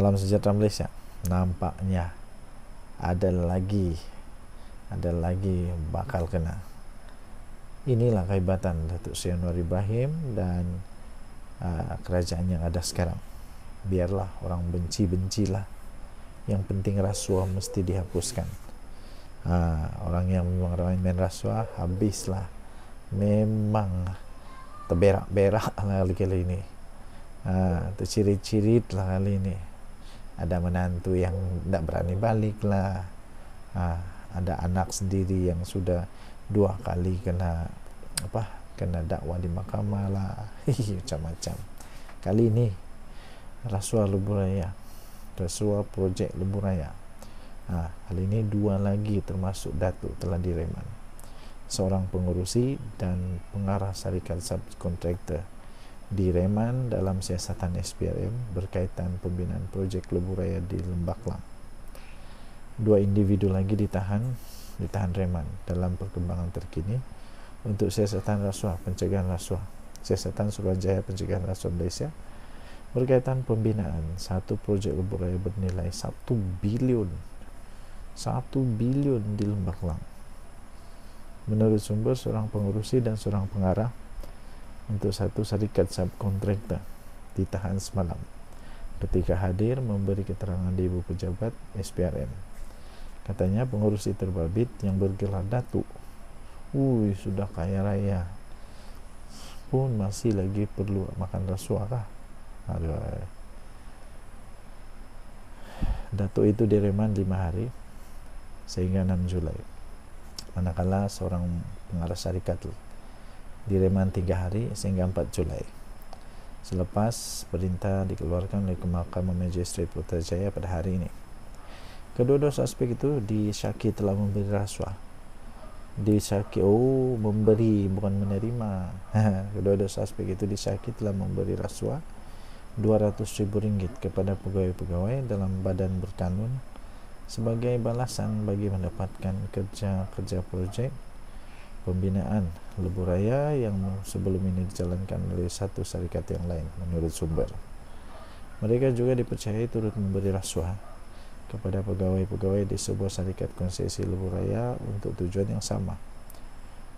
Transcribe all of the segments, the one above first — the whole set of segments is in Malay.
Salam sejahtera Malaysia. Nampaknya ada lagi bakal kena. Inilah kehebatan Datuk Seri Anwar Ibrahim dan kerajaan yang ada sekarang. Biarlah orang benci-bencilah, yang penting rasuah mesti dihapuskan. Orang yang memang main rasuah, habislah. Memang terberak-berak lah kali ini. Tercirit-cirit lah kali ini. Ada menantu yang tidak berani balik lah. Ada anak sendiri yang sudah 2 kali kena dakwah di mahkamah lah. Macam-macam. Kali ini rasuah lebuh raya, rasuah projek lebuh raya. Kali ini 2 lagi termasuk Datuk telah direman. Seorang pengurusi dan pengarah syarikat subkontraktor direman dalam siasatan SPRM berkaitan pembinaan projek lebuh raya di Lembah Kelang. 2 individu lagi ditahan reman dalam perkembangan terkini untuk siasatan rasuah pencegahan rasuah, siasatan Suruhanjaya pencegahan rasuah Malaysia berkaitan pembinaan satu projek lebuh raya bernilai 1 bilion di Lembah Kelang. Menurut sumber, seorang pengurusi dan seorang pengarah untuk satu syarikat subkontraktor ditahan semalam ketika hadir memberi keterangan di Ibu Pejabat SPRM. Katanya pengurusi terbabit yang bergelar Datuk, sudah kaya raya pun masih lagi perlu makan rasuah kah? Datuk itu direman 5 hari sehingga 6 Julai. Manakala seorang pengarah syarikat direman 3 hari sehingga 4 Julai. Selepas perintah dikeluarkan oleh Mahkamah Magistrate Putrajaya pada hari ini. Kedua-dua suspek itu disyaki telah memberi rasuah. Memberi bukan menerima. Kedua-dua suspek itu disyaki telah memberi rasuah RM200,000 kepada pegawai-pegawai dalam badan berkanun sebagai balasan bagi mendapatkan kerja projek pembinaan lebuh raya yang sebelum ini dijalankan oleh satu syarikat yang lain menurut sumber. Mereka juga dipercayai turut memberi rasuah kepada pegawai-pegawai di sebuah syarikat konsesi lebuh raya untuk tujuan yang sama.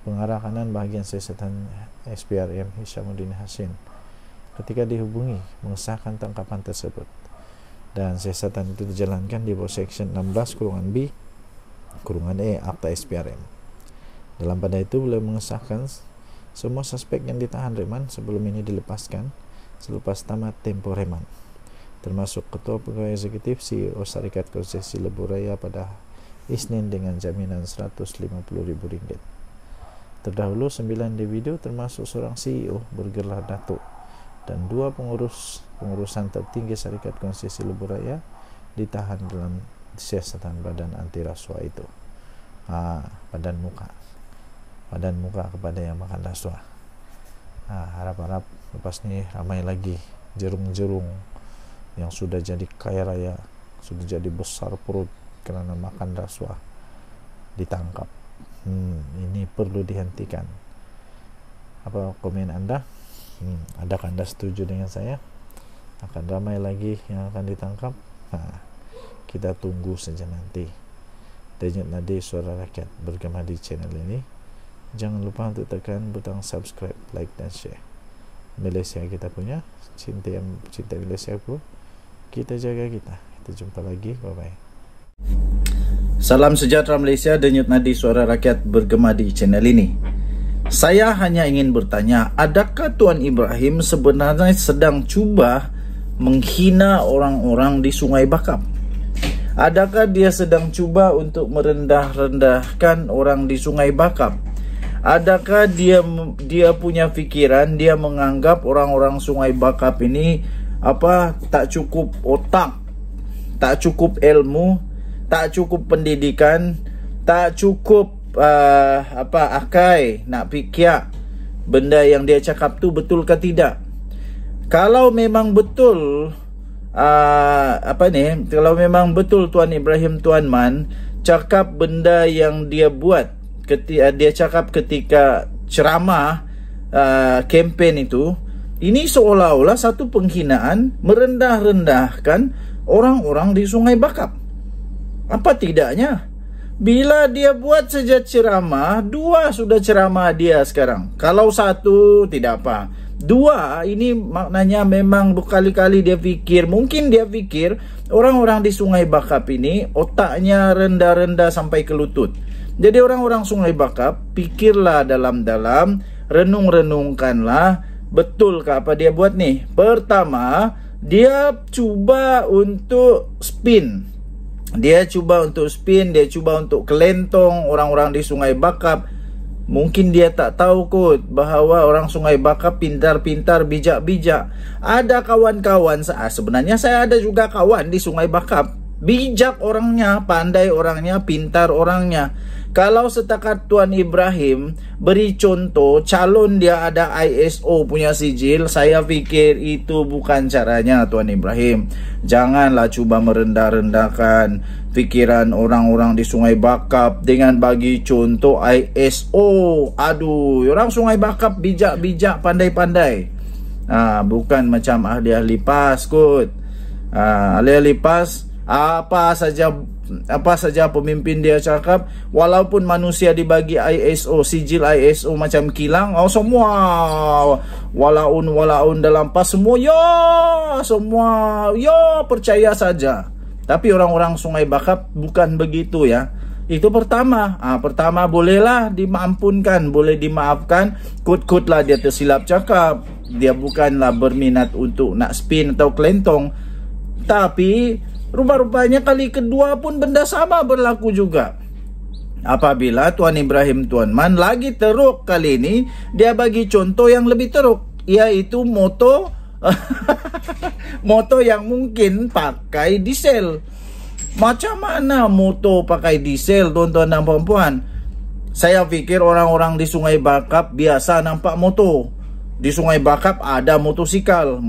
Pengarah kanan bahagian siasatan SPRM Hishamuddin Hashim ketika dihubungi mengesahkan tangkapan tersebut, dan siasatan itu dijalankan di bawah Seksyen 16(B)(E) Akta SPRM. Dalam pada itu beliau mengesahkan semua suspek yang ditahan reman sebelum ini dilepaskan selepas tamat tempoh reman, termasuk Ketua Pegawai Eksekutif CEO Syarikat Konsesi Lebuh Raya pada Isnin dengan jaminan RM150,000. Terdahulu 9 individu termasuk seorang CEO bergelar Datuk dan 2 pengurusan tertinggi Syarikat Konsesi Lebuh Raya ditahan dalam siasatan badan anti rasuah itu. Badan muka kepada yang makan rasuah. Harap-harap lepas ni ramai lagi jerung-jerung yang sudah jadi kaya raya, sudah jadi besar perut kerana makan rasuah ditangkap. Ini perlu dihentikan. Apa komen anda? Adakah anda setuju dengan saya? Akan ramai lagi yang akan ditangkap? Kita tunggu saja nanti. Denyut Nadi Suara Rakyat bergema di channel ini. Jangan lupa untuk tekan butang subscribe, like dan share. Malaysia kita punya, cinta Malaysia pun kita jaga kita. Kita jumpa lagi, bye bye. Salam sejahtera Malaysia, Denyut Nadi Suara Rakyat bergema di channel ini. Saya hanya ingin bertanya, adakah Tuan Ibrahim sebenarnya sedang cuba menghina orang-orang di Sungai Bakap? Adakah dia sedang cuba untuk merendah-rendahkan orang di Sungai Bakap? Adakah dia punya fikiran, dia menganggap orang-orang Sungai Bakap ini tak cukup otak, tak cukup ilmu, tak cukup pendidikan, tak cukup akai nak fikir benda yang dia cakap tu betul ke tidak? Kalau memang betul kalau memang betul Tuan Ibrahim Tuan Man cakap benda yang dia buat dia cakap ketika ceramah kempen itu, ini seolah-olah satu penghinaan, merendah-rendahkan orang-orang di Sungai Bakap. Apa tidaknya? Bila dia buat saja ceramah, 2 sudah ceramah dia sekarang. Kalau 1 tidak apa. 2 ini maknanya memang berkali-kali dia fikir. Mungkin dia fikir orang-orang di Sungai Bakap ini otaknya rendah-rendah sampai ke lutut. Jadi orang-orang Sungai Bakap, pikirlah dalam-dalam, renung-renungkanlah, betulkah apa dia buat nih? Pertama, dia cuba untuk spin. Dia cuba untuk kelentong orang-orang di Sungai Bakap. Mungkin dia tak tahu kot bahawa orang Sungai Bakap pintar-pintar, bijak-bijak. Ada kawan-kawan sebenarnya saya ada juga kawan di Sungai Bakap. Bijak orangnya, pandai orangnya, pintar orangnya. Kalau setakat Tuan Ibrahim beri contoh calon dia ada ISO punya sijil, saya fikir itu bukan caranya Tuan Ibrahim. Janganlah cuba merendah-rendahkan pikiran orang-orang di Sungai Bakap dengan bagi contoh ISO. Aduh, orang Sungai Bakap bijak-bijak, pandai-pandai. Bukan macam ahli-ahli PAS kot. Ahli-ahli PAS apa saja pemimpin dia cakap, walaupun manusia dibagi ISO, sijil ISO macam kilang, semua walaun dalam PAS semua percaya saja. Tapi orang-orang Sungai Bakap bukan begitu ya. Itu pertama. Pertama bolehlah dimampunkan, boleh dimaafkan. Kut-kut lah dia tersilap cakap. Dia bukanlah berminat untuk nak spin atau kelentong. Tapi rupa-rupanya kali kedua pun benda sama berlaku juga. Apabila Tuan Ibrahim Tuan Man lagi teruk kali ini, dia bagi contoh yang lebih teruk, yaitu moto moto yang mungkin pakai diesel. Macam mana moto pakai diesel, tuan-tuan dan puan-puan? Saya pikir orang-orang di Sungai Bakap biasa nampak moto. Di Sungai Bakap ada motosikal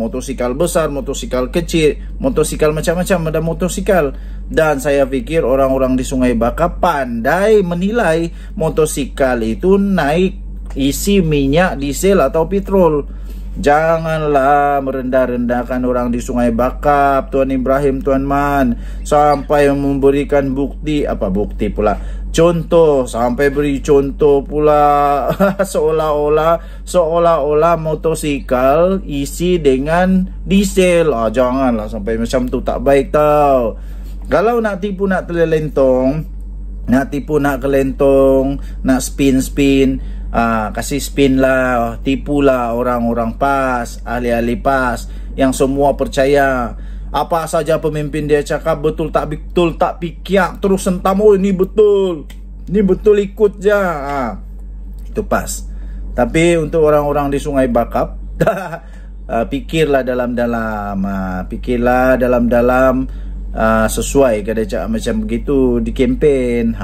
besar, motosikal kecil, motosikal macam-macam, ada motosikal. Dan saya pikir orang-orang di Sungai Bakap pandai menilai motosikal itu naik isi minyak, diesel atau petrol. Janganlah merendah-rendahkan orang di Sungai Bakap, Tuan Ibrahim Tuan Man, sampai memberikan contoh, sampai beri contoh pula seolah-olah motosikal isi dengan diesel. Janganlah sampai macam tu, tak baik tau. Kalau nak tipu, nak kelentong, nak spin, kasih spin lah, tipulah orang-orang PAS, ahli-ahli PAS yang semua percaya apa saja pemimpin dia cakap betul tak pikir terus sentam, ini betul ikut je. Itu PAS. Tapi untuk orang-orang di Sungai Bakap pikirlah dalam-dalam, sesuai kada cakap macam begitu di kempen.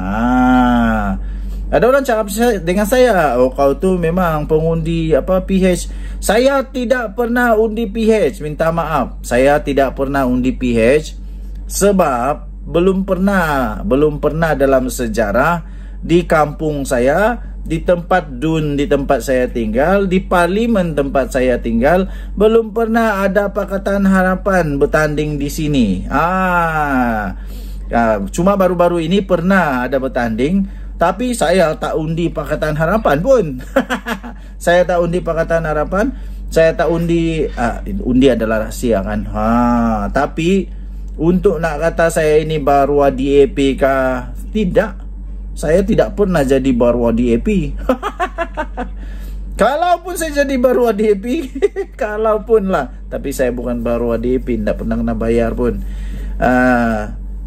Ada orang cakap dengan saya, kau tu memang pengundi PH. Saya tidak pernah undi PH, minta maaf. Saya tidak pernah undi PH sebab belum pernah dalam sejarah di kampung saya, di tempat saya tinggal, di parlimen tempat saya tinggal, belum pernah ada Pakatan Harapan bertanding di sini. Cuma baru-baru ini pernah ada bertanding. Tapi saya tak undi Pakatan Harapan pun. Saya tak undi Pakatan Harapan. Saya tak undi undi adalah rahsia kan. Tapi untuk nak kata saya ini Barua DAP kah? Tidak. Saya tidak pernah jadi Barua DAP. Kalaupun saya jadi Barua DAP, kalaupun lah. Tapi saya bukan Barua DAP, tidak pernah kena bayar pun.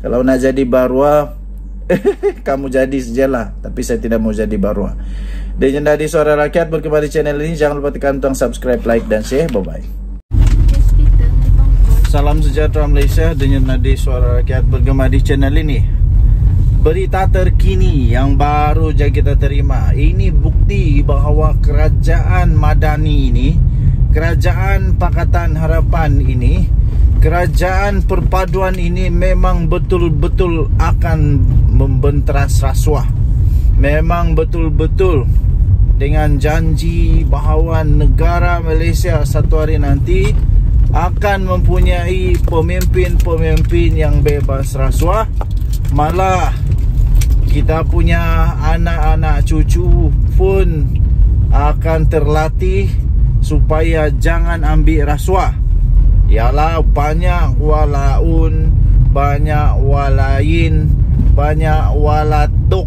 Kalau nak jadi Barua, kamu jadi sajalah, tapi saya tidak mau jadi Barua. Denyut Nadi Suara Rakyat berkembang di channel ini. Jangan lupa tekan tombol subscribe, like dan share. Bye bye. Salam sejahtera Malaysia. Denyut Nadi Suara Rakyat bergema di channel ini. Berita terkini yang baru saja kita terima. Ini bukti bahawa kerajaan Madani ini, kerajaan Pakatan Harapan ini, kerajaan perpaduan ini memang betul-betul akan membenteras rasuah. Memang betul-betul dengan janji bahawa negara Malaysia satu hari nanti akan mempunyai pemimpin-pemimpin yang bebas rasuah, malah kita punya anak-anak cucu pun akan terlatih supaya jangan ambil rasuah. Ialah banyak walaun, banyak walain, banyak walatuk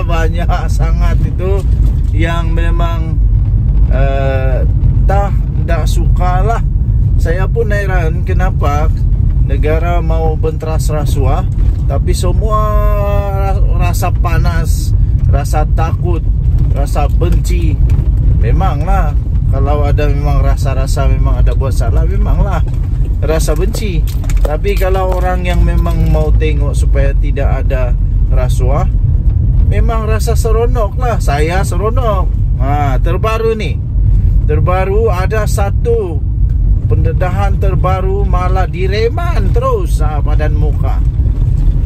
banyak sangat itu yang memang tak sukalah. Saya pun heran kenapa negara mau bentras rasuah, tapi semua rasa panas, rasa takut, rasa benci. Memanglah kalau ada memang rasa-rasa memang ada buat salah, memanglah rasa benci. Tapi kalau orang yang memang mau tengok supaya tidak ada rasuah, memang rasa seronok lah. Saya seronok. Terbaru nih, terbaru ada satu pendedahan terbaru malah direman terus badan muka.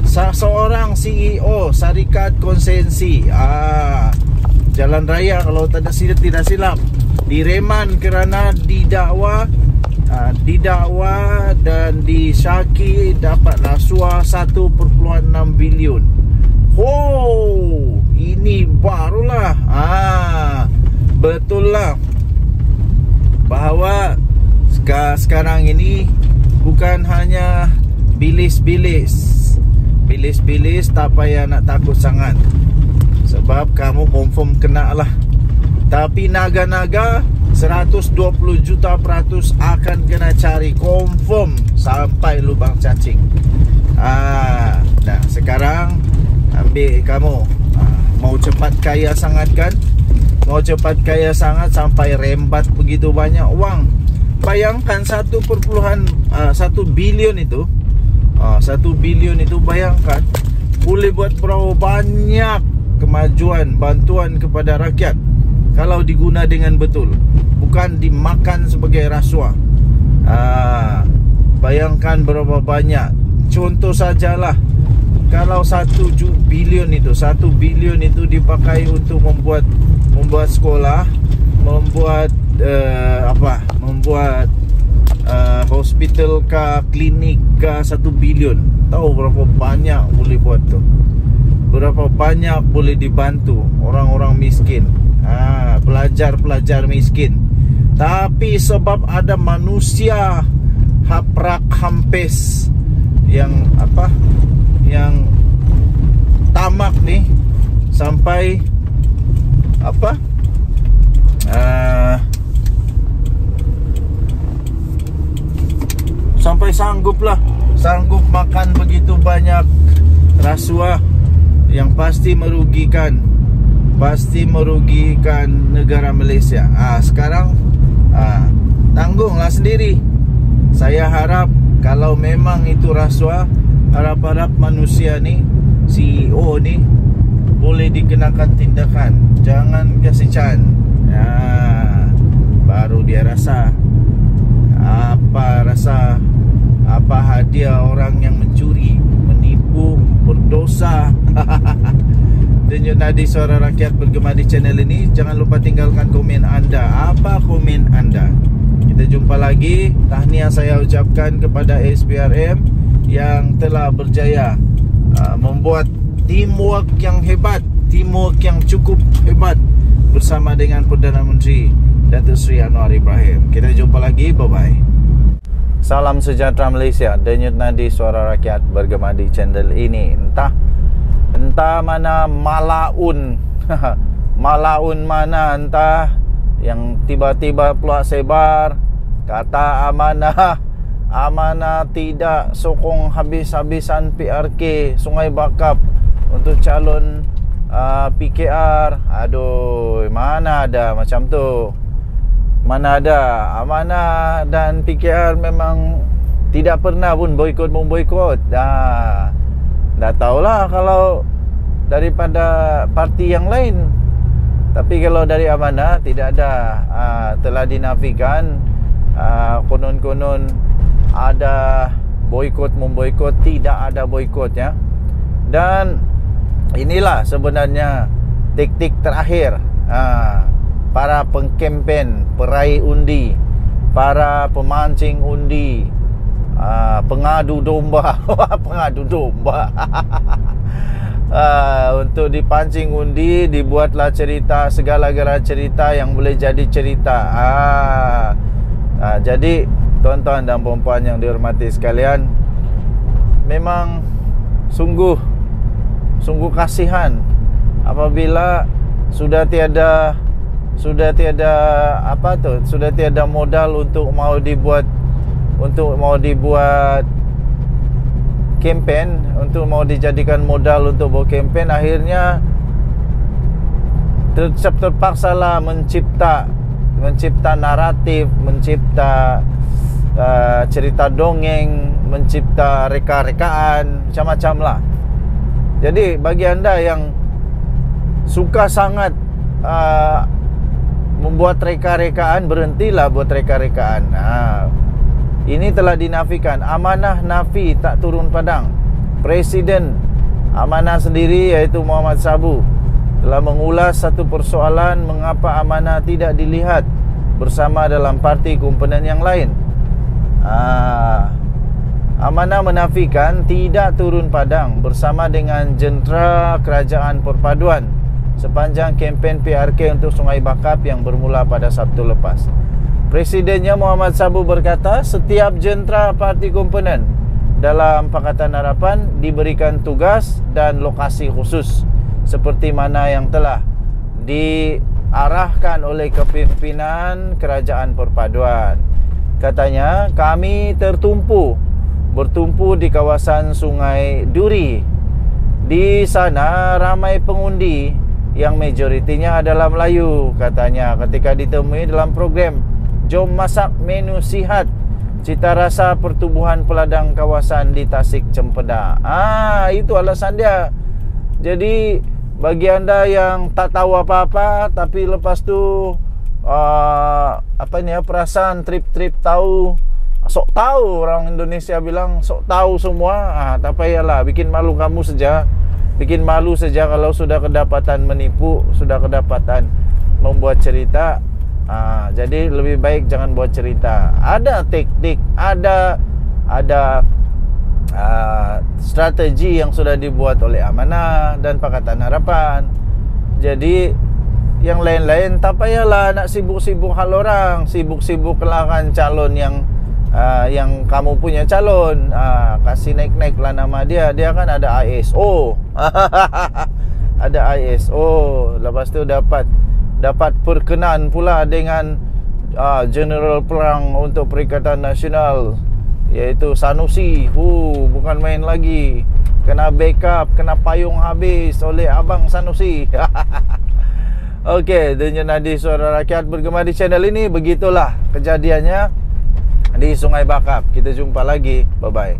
Seorang CEO Syarikat Konsensi Jalan Raya kalau tidak silap, direman kerana didakwa dan disyaki dapat rasuah 1.6 bilion. Ini barulah betul lah bahawa sekarang ini bukan hanya bilis-bilis, tak payah nak takut sangat, sebab kamu confirm kena lah. Tapi naga-naga 120 juta peratus akan kena cari confirm sampai lubang cacing. Nah sekarang ambil kamu mau cepat kaya sangat kan? Mau cepat kaya sangat sampai rembat begitu banyak wang. Bayangkan 1 bilion itu 1 bilion itu, bayangkan boleh buat berapa banyak kemajuan, bantuan kepada rakyat kalau diguna dengan betul, bukan dimakan sebagai rasuah. Bayangkan berapa banyak. Contoh sajalah, kalau 1 bilion itu dipakai untuk membuat sekolah, membuat hospital kah, klinik kah, 1 bilion. Tahu berapa banyak boleh buat tu? Berapa banyak boleh dibantu orang-orang miskin, pelajar-pelajar miskin. Tapi sebab ada manusia haprak hampes yang tamak nih, sampai sampai sanggup makan begitu banyak rasuah yang pasti merugikan negara Malaysia. Sekarang tanggunglah sendiri. Saya harap kalau memang itu rasuah, harap-harap manusia ni, CEO ni boleh dikenakan tindakan. Jangan kasih can. Baru dia rasa apa hadiah orang yang mencuri, menipu, berdosa. Denyut Nadi Suara Rakyat bergema di channel ini. Jangan lupa tinggalkan komen anda. Apa komen anda? Kita jumpa lagi. Tahniah saya ucapkan kepada SPRM yang telah berjaya membuat teamwork yang hebat, teamwork yang cukup hebat bersama dengan Perdana Menteri Datuk Seri Anwar Ibrahim. Kita jumpa lagi. Bye-bye. Salam sejahtera Malaysia. Denyut Nadi Suara Rakyat bergema di channel ini. Entah mana malaun malaun mana entah yang tiba-tiba keluar sebar kata amanah tidak sokong habis-habisan PRK Sungai Bakap untuk calon PKR. Aduh, mana ada macam tu. Mana ada. Amanah dan PKR memang tidak pernah pun boikot. Dah tahulah kalau daripada parti yang lain. Tapi kalau dari Amanah tidak ada. Telah dinafikan konon-konon ada memboikot. Tidak ada boikot ya. Dan inilah sebenarnya taktik terakhir para pengkempen, peraih undi, para pemancing undi, pengadu domba. Pengadu domba. Untuk dipancing undi, dibuatlah cerita, segala-gala cerita yang boleh jadi cerita. Jadi tuan-tuan dan puan-puan yang dihormati sekalian, memang sungguh kasihan apabila sudah tiada modal untuk mau dibuat kempen, untuk mau dijadikan modal untuk buat kempen, akhirnya terpaksalah mencipta naratif, mencipta cerita dongeng, mencipta reka-rekaan, macam-macam lah. Jadi bagi anda yang suka sangat membuat reka-rekaan, berhentilah buat reka-rekaan. Ini telah dinafikan. Amanah nafi, tak turun padang. Presiden amanah sendiri, iaitu Muhammad Sabu, telah mengulas satu persoalan mengapa amanah tidak dilihat bersama dalam parti komponen yang lain. Amanah menafikan tidak turun padang bersama dengan jentera Kerajaan Perpaduan sepanjang kempen PRK untuk Sungai Bakap yang bermula pada Sabtu lepas. Presidennya Muhammad Sabu berkata, setiap jentera parti komponen dalam Pakatan Harapan diberikan tugas dan lokasi khusus seperti mana yang telah diarahkan oleh kepimpinan Kerajaan Perpaduan. Katanya, kami bertumpu di kawasan Sungai Duri. Di sana ramai pengundi yang majoritinya adalah Melayu, katanya ketika ditemui dalam program Jom Masak Menu Sihat Cita Rasa Pertubuhan Peladang Kawasan di Tasik Cempedak. Itu alasan dia. Jadi bagi anda yang tak tahu apa-apa, tapi lepas tu perasaan trip tahu, sok tahu, orang Indonesia bilang sok tahu semua, tak payahlah, bikin malu kamu saja. Bikin malu saja kalau sudah kedapatan menipu, sudah kedapatan membuat cerita. Jadi lebih baik jangan buat cerita. Ada teknik, ada strategi yang sudah dibuat oleh Amanah dan Pakatan Harapan. Jadi yang lain-lain tak payahlah nak sibuk-sibuk hal orang, sibuk-sibuk kelahkan calon yang kamu punya calon. Kasih naik-naik lah nama dia. Dia kan ada ISO. Ada ISO. Lepas tu dapat perkenan pula dengan General Perang untuk Perikatan Nasional, iaitu Sanusi. Bukan main lagi. Kena backup, kena payung habis oleh Abang Sanusi. Okey, Denyut Nadi Suara Rakyat bergema di channel ini. Begitulah kejadiannya di Sungai Bakap. Kita jumpa lagi. Bye-bye.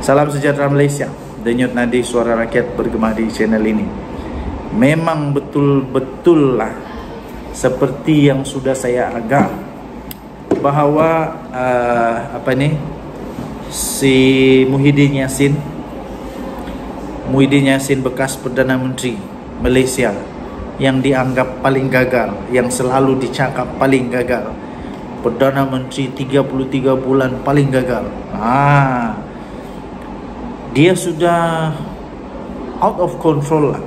Salam sejahtera Malaysia. Denyut Nadi Suara Rakyat bergema di channel ini. Memang betul-betul lah seperti yang sudah saya agak, bahawa si Muhyiddin Yassin bekas Perdana Menteri Malaysia yang dianggap paling gagal, yang selalu dicakap paling gagal, Perdana Menteri 33 bulan paling gagal. Dia sudah out of control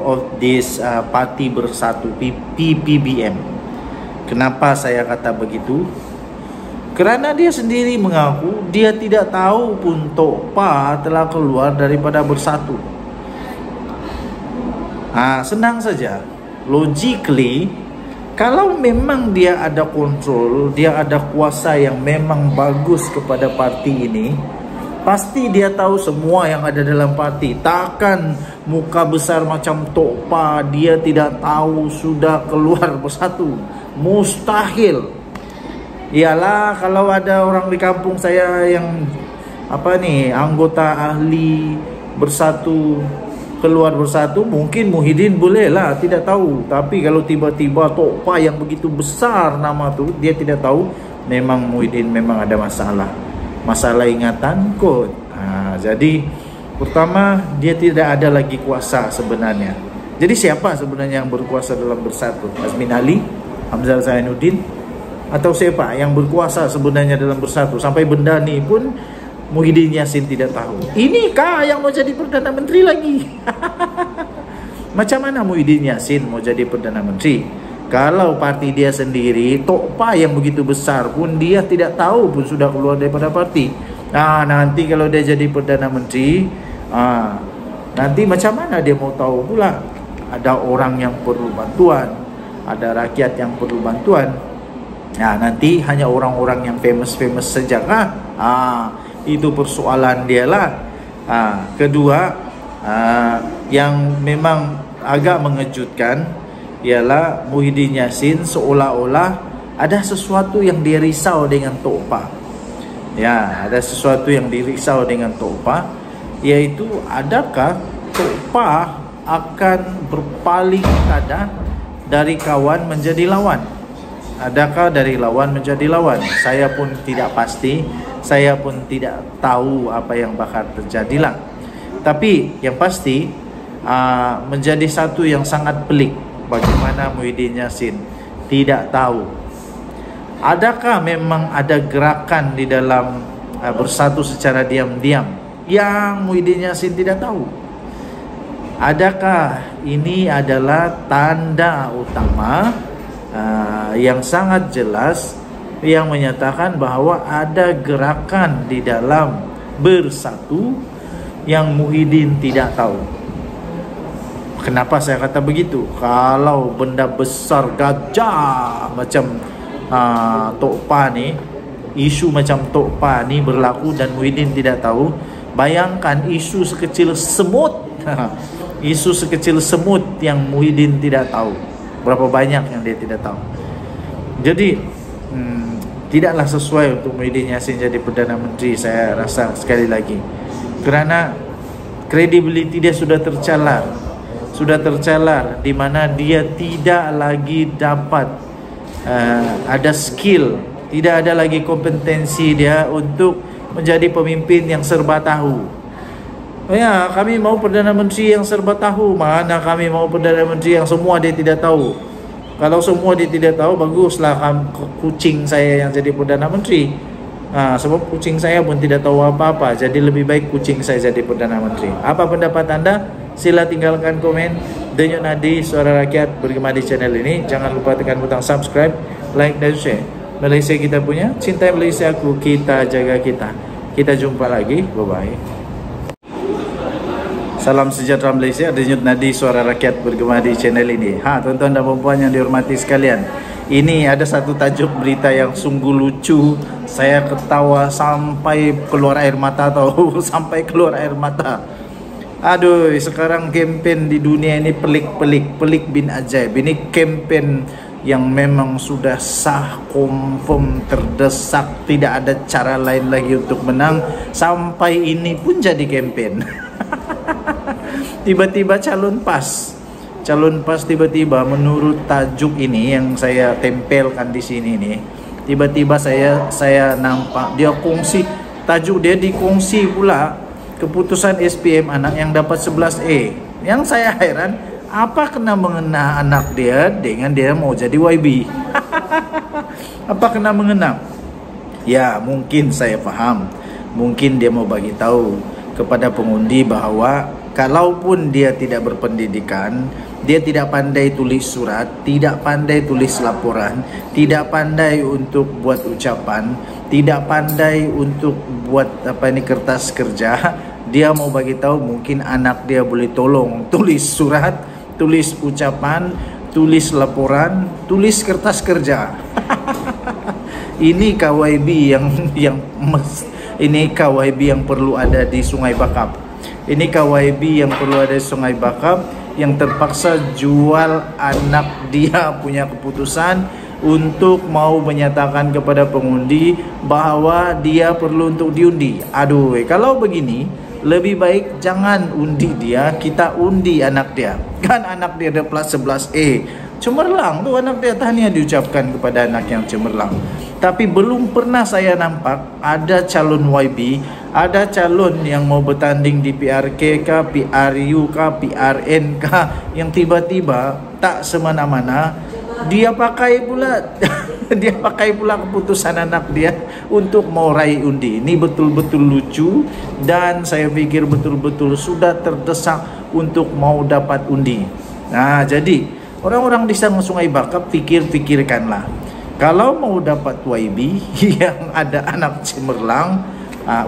of this Parti Bersatu, PPBM. Kenapa saya kata begitu? Kerana dia sendiri mengaku dia tidak tahu pun Tok Pa telah keluar daripada Bersatu. Senang saja. Logically, kalau memang dia ada kontrol, dia ada kuasa yang memang bagus kepada parti ini, pasti dia tahu semua yang ada dalam parti. Takkan muka besar macam Tok Pa dia tidak tahu sudah keluar Bersatu. Mustahil. Ialah kalau ada orang di kampung saya yang anggota ahli Bersatu keluar Bersatu, mungkin Muhyiddin boleh lah tidak tahu. Tapi kalau tiba-tiba Tok Pa yang begitu besar nama tu dia tidak tahu, memang Muhyiddin memang ada masalah ingatan kot. Jadi pertama, dia tidak ada lagi kuasa sebenarnya. Jadi siapa sebenarnya yang berkuasa dalam Bersatu? Azmin Ali? Hamzah Zainuddin atau siapa yang berkuasa sebenarnya dalam Bersatu sampai benda ni pun Muhyiddin Yassin tidak tahu. Ini kah yang mau jadi Perdana Menteri lagi? Macam mana Muhyiddin Yassin mau jadi Perdana Menteri kalau parti dia sendiri Tok Pa yang begitu besar pun dia tidak tahu pun sudah keluar daripada parti. Nanti kalau dia jadi Perdana Menteri, nanti macam mana dia mau tahu pula? Ada orang yang perlu bantuan, ada rakyat yang perlu bantuan. Nanti hanya orang-orang yang famous saja kah? Itu persoalan dia lah. Kedua, yang memang agak mengejutkan ialah Muhyiddin Yassin seolah-olah ada sesuatu yang dia risau dengan Tok Pa. Ada sesuatu yang dirisau dengan Tok Pa, yaitu adakah Tok Pa akan berpaling dari kawan menjadi lawan? Adakah dari lawan menjadi lawan? Saya pun tidak pasti, saya pun tidak tahu apa yang bakal terjadilah. Tapi yang pasti menjadi satu yang sangat pelik bagaimana Muhyiddin Yassin tidak tahu. Adakah memang ada gerakan di dalam Bersatu secara diam-diam yang Muhyiddin Yassin tidak tahu? Adakah ini adalah tanda utama yang sangat jelas yang menyatakan bahwa ada gerakan di dalam Bersatu yang Muhyiddin tidak tahu? Kenapa saya kata begitu? Kalau benda besar gajah macam Tok Pa ni, isu macam Tok Pa ni berlaku dan Muhyiddin tidak tahu, bayangkan isu sekecil semut isu sekecil semut yang Muhyiddin tidak tahu, berapa banyak yang dia tidak tahu. Jadi tidaklah sesuai untuk Muhyiddin Yassin jadi Perdana Menteri, saya rasa sekali lagi, kerana kredibiliti dia sudah tercalar di mana dia tidak lagi dapat ada skill, tidak ada lagi kompetensi dia untuk menjadi pemimpin yang serba tahu. Kami mau Perdana Menteri yang serba tahu. Mana kami mau Perdana Menteri yang semua dia tidak tahu. Kalau semua dia tidak tahu, baguslah kucing saya yang jadi Perdana Menteri. Sebab kucing saya pun tidak tahu apa-apa, jadi lebih baik kucing saya jadi Perdana Menteri. Apa pendapat anda? Sila tinggalkan komen. Denyut Nadi Suara Rakyat bergema di channel ini. Jangan lupa tekan butang subscribe, like dan share. Malaysia kita punya, cintai Malaysia aku, kita jaga kita. Kita jumpa lagi, bye-bye. Salam sejahtera Malaysia, Denyut Nadi Suara Rakyat bergema di channel ini. Tuan-tuan dan puan yang dihormati sekalian, ini ada satu tajuk berita yang sungguh lucu. Saya ketawa sampai keluar air mata tahu, sampai keluar air mata. Aduh, sekarang kempen di dunia ini pelik bin ajaib. Ini kempen yang memang sudah sah, confirm, terdesak, tidak ada cara lain lagi untuk menang. Sampai ini pun jadi kempen. Tiba-tiba calon pas tiba-tiba menurut tajuk ini yang saya tempelkan di sini nih, tiba-tiba saya nampak dia kongsi, tajuk dia dikongsi pula keputusan SPM anak yang dapat 11A. Yang saya heran, apa kena mengena anak dia dengan dia mau jadi YB? Apa kena mengena? Ya, mungkin saya faham, mungkin dia mau bagi tahu kepada pengundi bahawa kalaupun dia tidak berpendidikan, dia tidak pandai tulis surat, tidak pandai tulis laporan, tidak pandai untuk buat ucapan, tidak pandai untuk buat kertas kerja, dia mau bagi tahu mungkin anak dia boleh tolong tulis surat, tulis ucapan, tulis laporan, tulis kertas kerja. Ini KYB yang perlu ada di Sungai Bakap. Ini KYB yang perlu ada di Sungai Bakap, yang terpaksa jual anak dia punya keputusan untuk mau menyatakan kepada pengundi bahawa dia perlu untuk diundi. Aduh, kalau begini lebih baik jangan undi dia, kita undi anak dia. Kan anak dia ada plus 11A. Cemerlang tu anak dia, tahniah diucapkan kepada anak yang cemerlang. Tapi belum pernah saya nampak ada calon YB, ada calon yang mau bertanding di PRK kah, PRU kah, PRN kah, yang tiba-tiba tak semena-mena dia pakai pula dia pakai pula keputusan anak dia untuk mau raih undi. Ini betul-betul lucu dan saya pikir betul-betul sudah terdesak untuk mau dapat undi. Nah, jadi orang-orang di Sungai Bakap pikirkanlah. Kalau mau dapat YB yang ada anak cemerlang,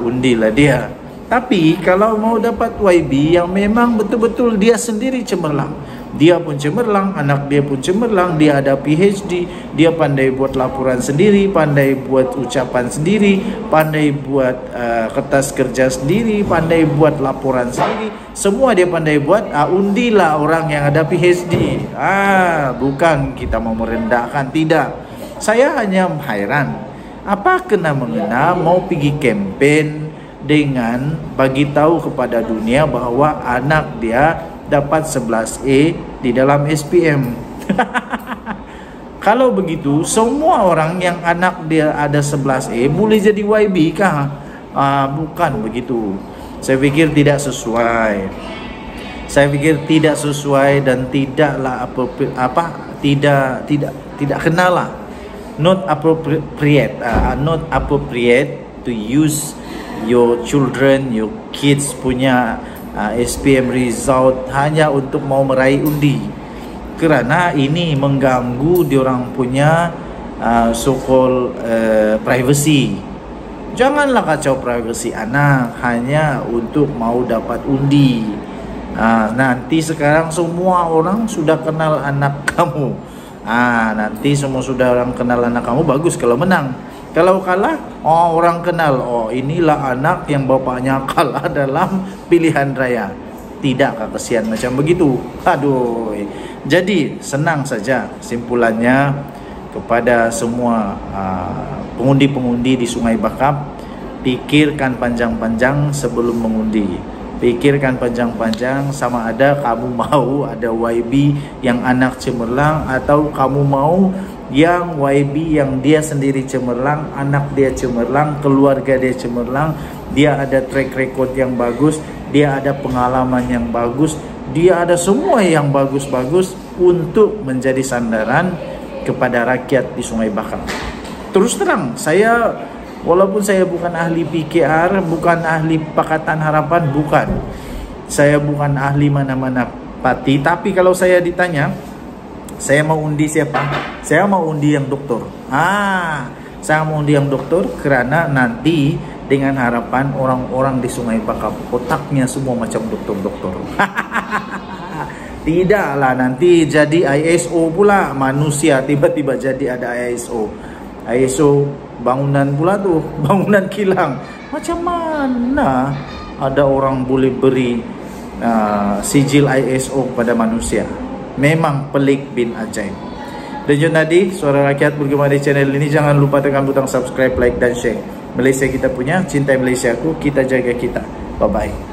undilah dia. Tapi kalau mau dapat YB yang memang betul-betul dia sendiri cemerlang, dia pun cemerlang, anak dia pun cemerlang, dia ada PhD, dia pandai buat laporan sendiri, pandai buat ucapan sendiri, pandai buat kertas kerja sendiri, pandai buat laporan sendiri, semua dia pandai buat. Undilah orang yang ada PhD. Bukan kita mau merendahkan, tidak. Saya hanya heran, apa kena mengena mau pergi campaign dengan bagi tahu kepada dunia bahwa anak dia dapat 11A di dalam SPM. Kalau begitu, semua orang yang anak dia ada 11A boleh jadi YB kah? Bukan begitu. Saya pikir tidak sesuai. Dan tidaklah tidak kenalah. Not appropriate to use your children, your kids punya SPM result hanya untuk mau meraih undi, kerana ini mengganggu diorang punya so-called privacy. Janganlah kacau privacy anak hanya untuk mau dapat undi. Nanti sekarang semua orang sudah kenal anak kamu. Nanti semua sudah orang kenal anak kamu, bagus kalau menang. Kalau kalah, orang kenal, inilah anak yang bapaknya kalah dalam pilihan raya. Tidak kasihan macam begitu. Aduh. Jadi senang saja simpulannya kepada semua pengundi-pengundi di Sungai Bakap, pikirkan panjang-panjang sebelum mengundi. Pikirkan panjang-panjang sama ada kamu mau ada YB yang anak cemerlang atau kamu mau yang YB yang dia sendiri cemerlang, anak dia cemerlang, keluarga dia cemerlang, dia ada track record yang bagus, dia ada pengalaman yang bagus, dia ada semua yang bagus-bagus untuk menjadi sandaran kepada rakyat di Sungai Bakap. Terus terang, saya walaupun saya bukan ahli PKR, bukan ahli Pakatan Harapan, bukan. Saya bukan ahli mana-mana parti, tapi kalau saya ditanya, saya mau undi siapa? Saya mau undi yang doktor. Saya mau undi yang doktor kerana nanti dengan harapan orang-orang di Sungai Bakap otaknya semua macam doktor-doktor. Tidaklah nanti jadi ISO pula, manusia tiba-tiba jadi ada ISO. ISO bangunan pula tuh, bangunan kilang. Macam mana ada orang boleh beri sijil ISO pada manusia? Memang pelik bin ajaib. Denyut Nadi, Suara Rakyat bergema di channel ini. Jangan lupa tekan butang subscribe, like dan share. Malaysia kita punya, cintai Malaysia aku, kita jaga kita. Bye bye.